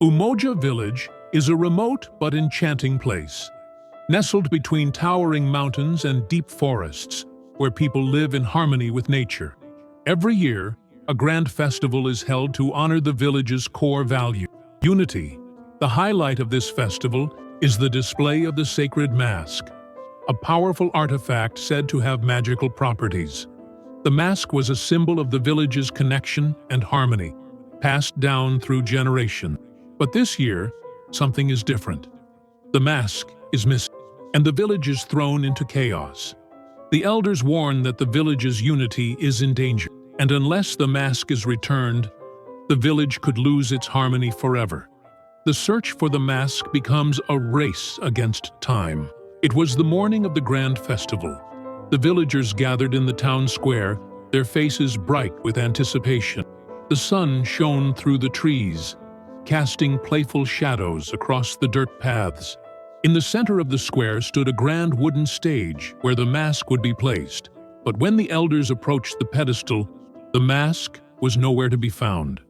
Umoja village is a remote but enchanting place, nestled between towering mountains and deep forests, where people live in harmony with nature. Every year, a grand festival is held to honor the village's core value, unity. The highlight of this festival is the display of the sacred mask, a powerful artifact said to have magical properties. The mask was a symbol of the village's connection and harmony, passed down through generations. But this year, something is different. The mask is missing, and the village is thrown into chaos. The elders warn that the village's unity is in danger, and unless the mask is returned, the village could lose its harmony forever. The search for the mask becomes a race against time. It was the morning of the grand festival. The villagers gathered in the town square, their faces bright with anticipation. The sun shone through the trees, casting playful shadows across the dirt paths. In the center of the square stood a grand wooden stage where the mask would be placed. But when the elders approached the pedestal, the mask was nowhere to be found.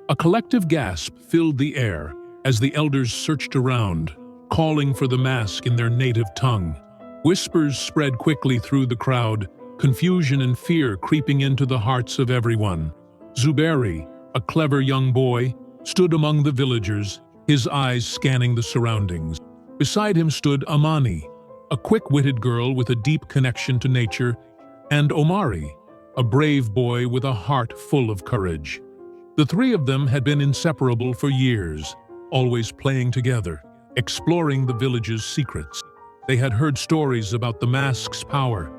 A collective gasp filled the air as the elders searched around, calling for the mask in their native tongue. Whispers spread quickly through the crowd, confusion and fear creeping into the hearts of everyone. Zuberi, a clever young boy, stood among the villagers, his eyes scanning the surroundings. Beside him stood Amani, a quick-witted girl with a deep connection to nature, and Omari, a brave boy with a heart full of courage. The three of them had been inseparable for years, always playing together, exploring the village's secrets. They had heard stories about the mask's power,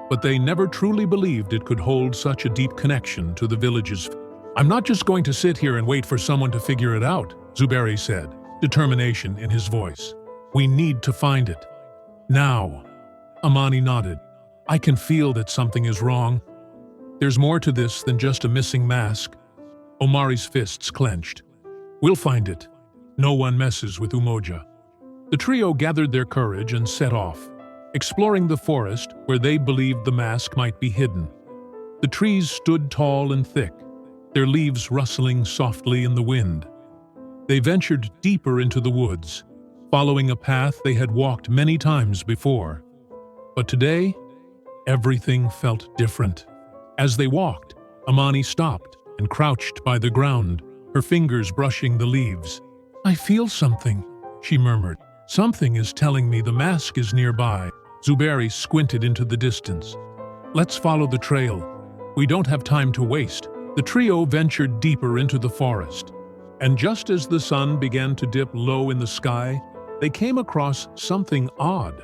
but they never truly believed it could hold such a deep connection to the village's. "I'm not just going to sit here and wait for someone to figure it out," Zuberi said, determination in his voice. "We need to find it. Now." Amani nodded. "I can feel that something is wrong. There's more to this than just a missing mask." Omari's fists clenched. "We'll find it. No one messes with Umoja." The trio gathered their courage and set off, exploring the forest where they believed the mask might be hidden. The trees stood tall and thick, their leaves rustling softly in the wind. They ventured deeper into the woods, following a path they had walked many times before. But today, everything felt different. As they walked, Amani stopped and crouched by the ground, her fingers brushing the leaves. "I feel something," she murmured. "Something is telling me the mask is nearby." Zuberi squinted into the distance. "Let's follow the trail. We don't have time to waste." The trio ventured deeper into the forest, and just as the sun began to dip low in the sky, they came across something odd,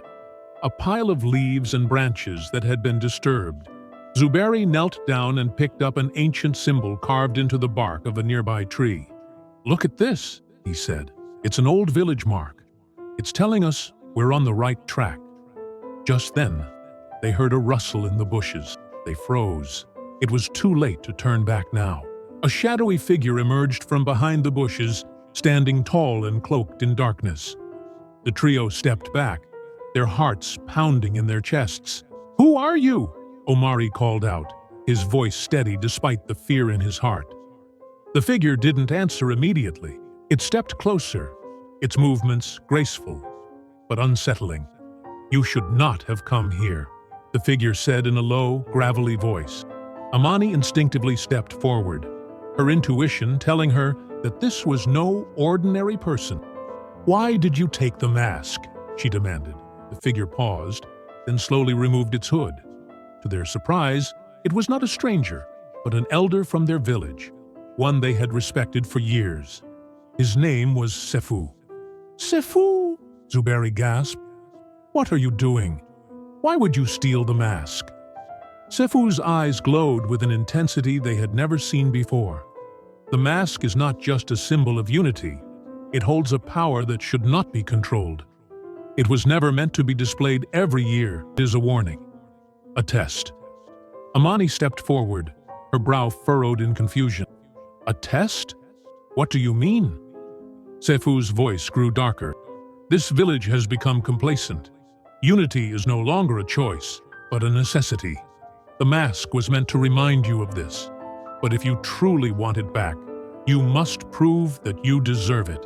a pile of leaves and branches that had been disturbed. Zuberi knelt down and picked up an ancient symbol carved into the bark of a nearby tree. "Look at this," he said. "It's an old village mark. It's telling us we're on the right track." Just then, they heard a rustle in the bushes. They froze. It was too late to turn back now. A shadowy figure emerged from behind the bushes, standing tall and cloaked in darkness. The trio stepped back, their hearts pounding in their chests. "Who are you?" Omari called out, his voice steady despite the fear in his heart. The figure didn't answer immediately. It stepped closer, its movements graceful, but unsettling. "You should not have come here," the figure said in a low, gravelly voice. Amani instinctively stepped forward, her intuition telling her that this was no ordinary person. "Why did you take the mask?" she demanded. The figure paused, then slowly removed its hood. To their surprise, it was not a stranger, but an elder from their village, one they had respected for years. His name was Sefu. "Sefu!" Zuberi gasped. "What are you doing? Why would you steal the mask?" Sefu's eyes glowed with an intensity they had never seen before. "The mask is not just a symbol of unity. It holds a power that should not be controlled. It was never meant to be displayed every year. It is a warning. A test." Amani stepped forward, her brow furrowed in confusion. "A test? What do you mean?" Sefu's voice grew darker. "This village has become complacent. Unity is no longer a choice, but a necessity. The mask was meant to remind you of this. But if you truly want it back, you must prove that you deserve it."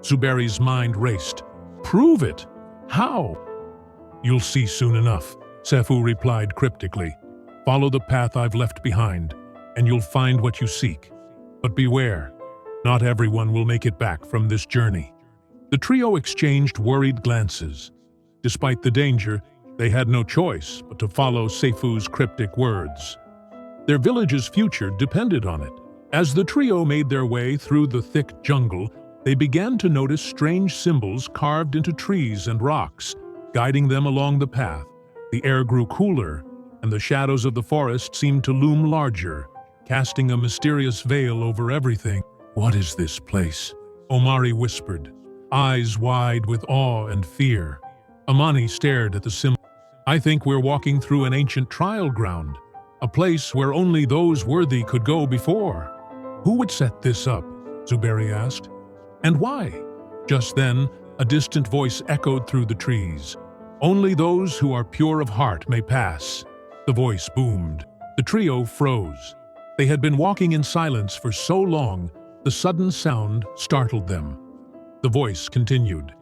Zuberi's mind raced. Prove it! How? You'll see soon enough, Sefu replied cryptically. Follow the path I've left behind, and you'll find what you seek. But beware, not everyone will make it back from this journey. The trio exchanged worried glances. Despite the danger, they had no choice but to follow Sefu's cryptic words. Their village's future depended on it. As the trio made their way through the thick jungle, they began to notice strange symbols carved into trees and rocks, guiding them along the path. The air grew cooler, and the shadows of the forest seemed to loom larger, casting a mysterious veil over everything. What is this place? Omari whispered, eyes wide with awe and fear. Amani stared at the symbol. I think we're walking through an ancient trial ground, a place where only those worthy could go before. Who would set this up? Zuberi asked. And why? Just then, a distant voice echoed through the trees. Only those who are pure of heart may pass. The voice boomed. The trio froze. They had been walking in silence for so long, the sudden sound startled them. The voice continued.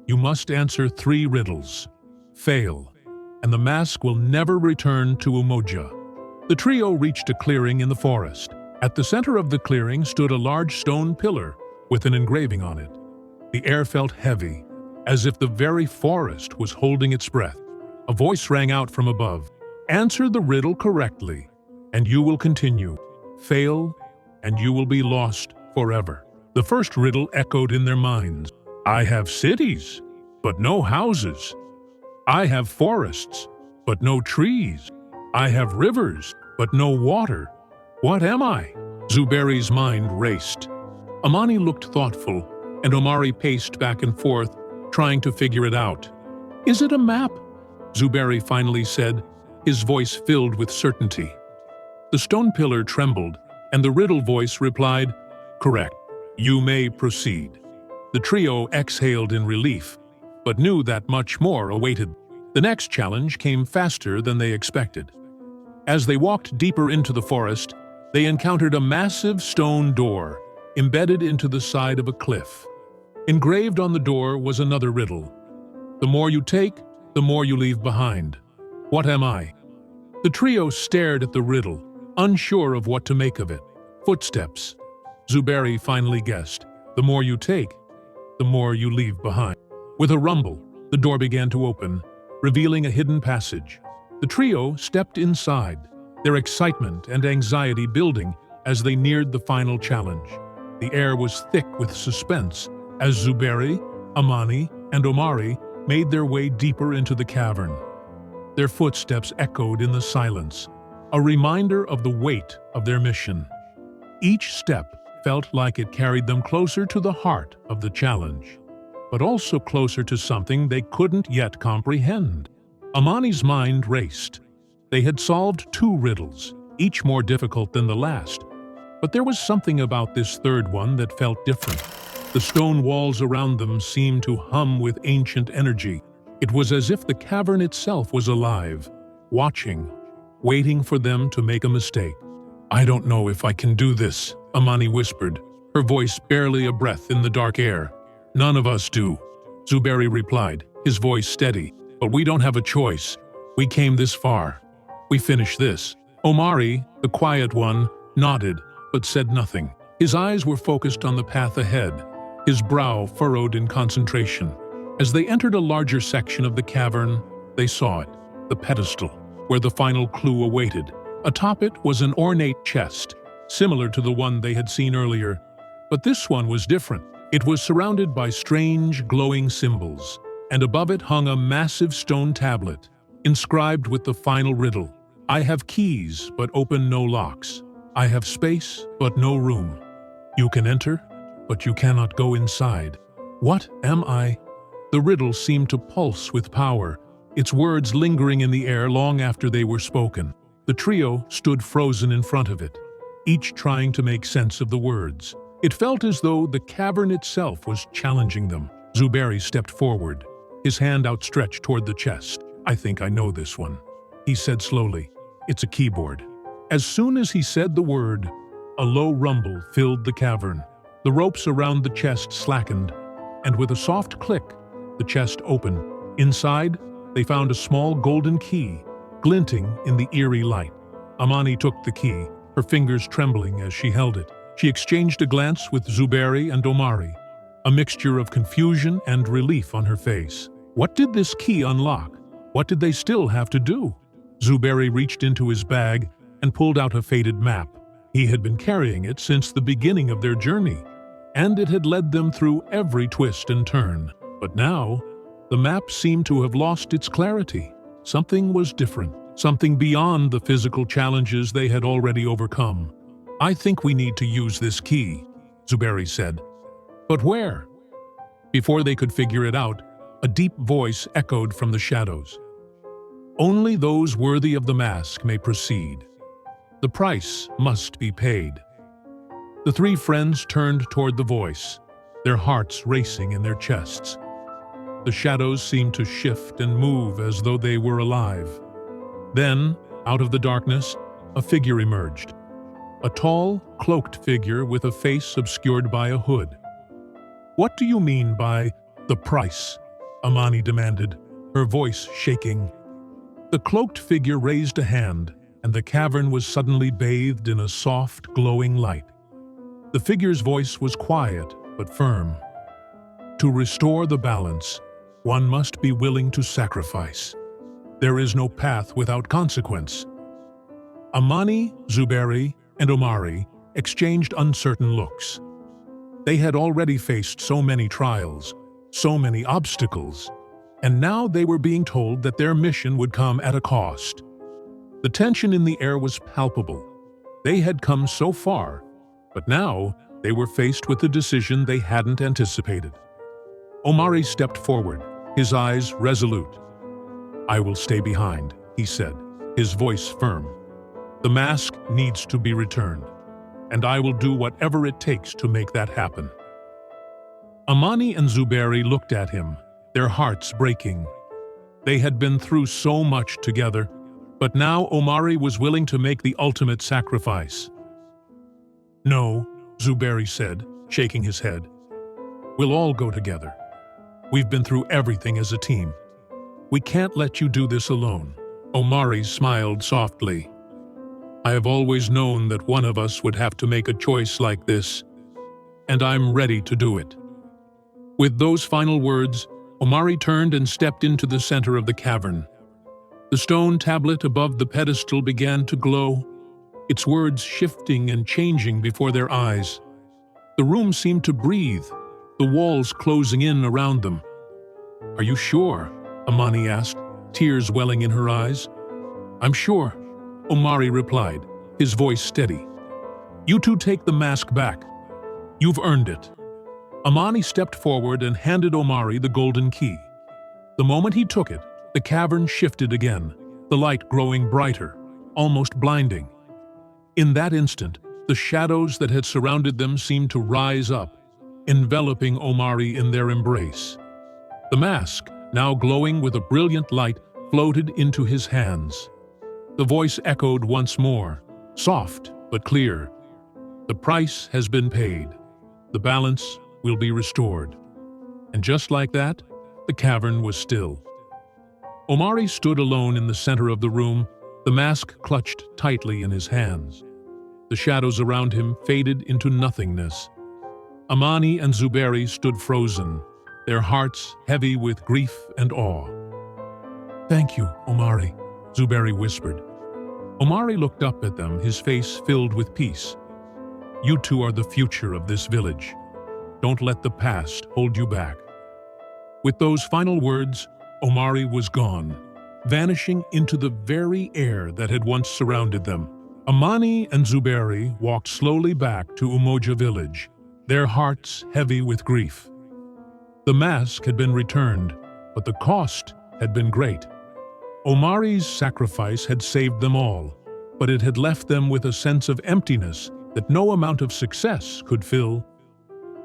You must answer 3 riddles. Fail, and the mask will never return to Umoja. The trio reached a clearing in the forest. At the center of the clearing stood a large stone pillar with an engraving on it. The air felt heavy, as if the very forest was holding its breath. A voice rang out from above. Answer the riddle correctly, and you will continue. Fail, and you will be lost forever. The first riddle echoed in their minds. I have cities, but no houses. I have forests, but no trees. I have rivers, but no water. What am I? Zuberi's mind raced. Amani looked thoughtful, and Omari paced back and forth, trying to figure it out. Is it a map? Zuberi finally said, his voice filled with certainty. The stone pillar trembled, and the riddle voice replied, Correct. You may proceed. The trio exhaled in relief, but knew that much more awaited. The next challenge came faster than they expected. As they walked deeper into the forest, they encountered a massive stone door, embedded into the side of a cliff. Engraved on the door was another riddle. The more you take, the more you leave behind. What am I? The trio stared at the riddle, unsure of what to make of it. Footsteps. Zuberi finally guessed. The more you take, the more you leave behind. With a rumble, the door began to open, revealing a hidden passage. The trio stepped inside, their excitement and anxiety building as they neared the final challenge. The air was thick with suspense as Zuberi, Amani, and Omari made their way deeper into the cavern. Their footsteps echoed in the silence, a reminder of the weight of their mission. Each step felt like it carried them closer to the heart of the challenge, but also closer to something they couldn't yet comprehend. Amani's mind raced. They had solved 2 riddles, each more difficult than the last, but there was something about this third one that felt different. The stone walls around them seemed to hum with ancient energy. It was as if the cavern itself was alive, watching, waiting for them to make a mistake. I don't know if I can do this, Amani whispered, her voice barely a breath in the dark air. None of us do, Zuberi replied, his voice steady. But we don't have a choice. We came this far. We finish this. Omari, the quiet one, nodded, but said nothing. His eyes were focused on the path ahead, his brow furrowed in concentration. As they entered a larger section of the cavern, they saw it, the pedestal, where the final clue awaited. Atop it was an ornate chest, similar to the one they had seen earlier, but this one was different. It was surrounded by strange, glowing symbols, and above it hung a massive stone tablet, inscribed with the final riddle. I have keys, but open no locks. I have space, but no room. You can enter, but you cannot go inside. What am I? The riddle seemed to pulse with power, its words lingering in the air long after they were spoken. The trio stood frozen in front of it, each trying to make sense of the words. It felt as though the cavern itself was challenging them. Zuberi stepped forward, his hand outstretched toward the chest. I think I know this one, he said slowly. It's a keyboard. As soon as he said the word, a low rumble filled the cavern. The ropes around the chest slackened, and with a soft click, the chest opened. Inside, they found a small golden key, glinting in the eerie light. Amani took the key, her fingers trembling as she held it. She exchanged a glance with Zuberi and Omari, a mixture of confusion and relief on her face. What did this key unlock? What did they still have to do? Zuberi reached into his bag and pulled out a faded map. He had been carrying it since the beginning of their journey, and it had led them through every twist and turn. But now, the map seemed to have lost its clarity. Something was different, something beyond the physical challenges they had already overcome. "I think we need to use this key," Zuberi said. "But where?" Before they could figure it out, a deep voice echoed from the shadows. "Only those worthy of the mask may proceed. The price must be paid." The three friends turned toward the voice, their hearts racing in their chests. The shadows seemed to shift and move as though they were alive. Then, out of the darkness, a figure emerged. A tall, cloaked figure with a face obscured by a hood. "What do you mean by the price?" Amani demanded, her voice shaking. The cloaked figure raised a hand, and the cavern was suddenly bathed in a soft, glowing light. The figure's voice was quiet but firm. "To restore the balance, one must be willing to sacrifice. There is no path without consequence." Amani, Zuberi, and Omari exchanged uncertain looks. They had already faced so many trials, so many obstacles, and now they were being told that their mission would come at a cost. The tension in the air was palpable. They had come so far, but now they were faced with a decision they hadn't anticipated. Omari stepped forward, his eyes resolute. "I will stay behind," he said, his voice firm. "The mask needs to be returned, and I will do whatever it takes to make that happen." Amani and Zuberi looked at him, their hearts breaking. They had been through so much together, but now Omari was willing to make the ultimate sacrifice. "No," Zuberi said, shaking his head. "We'll all go together. We've been through everything as a team. We can't let you do this alone." Omari smiled softly. "I have always known that one of us would have to make a choice like this, and I'm ready to do it." With those final words, Omari turned and stepped into the center of the cavern. The stone tablet above the pedestal began to glow, its words shifting and changing before their eyes. The room seemed to breathe, the walls closing in around them. "Are you sure?" Amani asked, tears welling in her eyes. "I'm sure," Omari replied, his voice steady. "You two take the mask back. You've earned it." Amani stepped forward and handed Omari the golden key. The moment he took it, the cavern shifted again, the light growing brighter, almost blinding. In that instant, the shadows that had surrounded them seemed to rise up, enveloping Omari in their embrace. The mask, now glowing with a brilliant light, floated into his hands. The voice echoed once more, soft but clear. "The price has been paid. The balance will be restored." And just like that, the cavern was still. Omari stood alone in the center of the room, the mask clutched tightly in his hands. The shadows around him faded into nothingness. Amani and Zuberi stood frozen, their hearts heavy with grief and awe. "Thank you, Omari," Zuberi whispered. Omari looked up at them, his face filled with peace. "You two are the future of this village. Don't let the past hold you back." With those final words, Omari was gone, vanishing into the very air that had once surrounded them. Amani and Zuberi walked slowly back to Umoja village, their hearts heavy with grief. The mask had been returned, but the cost had been great. Omari's sacrifice had saved them all, but it had left them with a sense of emptiness that no amount of success could fill.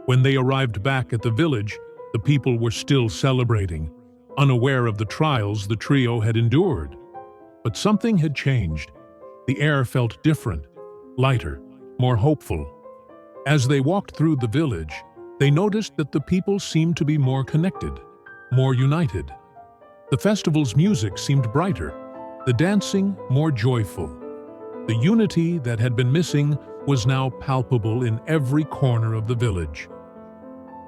When they arrived back at the village, the people were still celebrating, unaware of the trials the trio had endured. But something had changed. The air felt different, lighter, more hopeful. As they walked through the village, They noticed that the people seemed to be more connected, more united. The festival's music seemed brighter, the dancing more joyful. The unity that had been missing was now palpable in every corner of the village.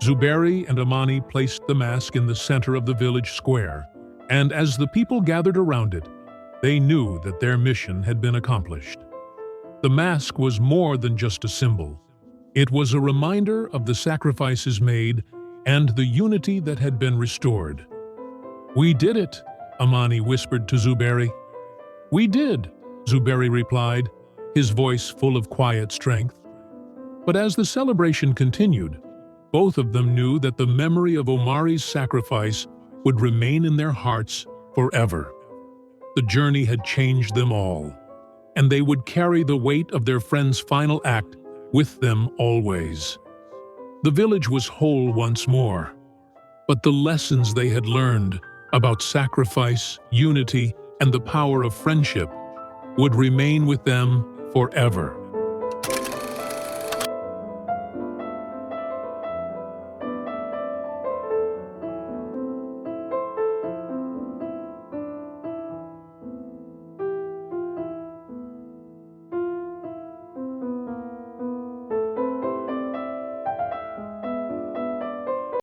Zuberi and Amani placed the mask in the center of the village square, and as the people gathered around it, they knew that their mission had been accomplished. The mask was more than just a symbol. It was a reminder of the sacrifices made and the unity that had been restored. "We did it," Amani whispered to Zuberi. "We did," Zuberi replied, his voice full of quiet strength. But as the celebration continued, both of them knew that the memory of Omari's sacrifice would remain in their hearts forever. The journey had changed them all, and they would carry the weight of their friend's final act with them always. The village was whole once more, but the lessons they had learned about sacrifice, unity, and the power of friendship would remain with them forever.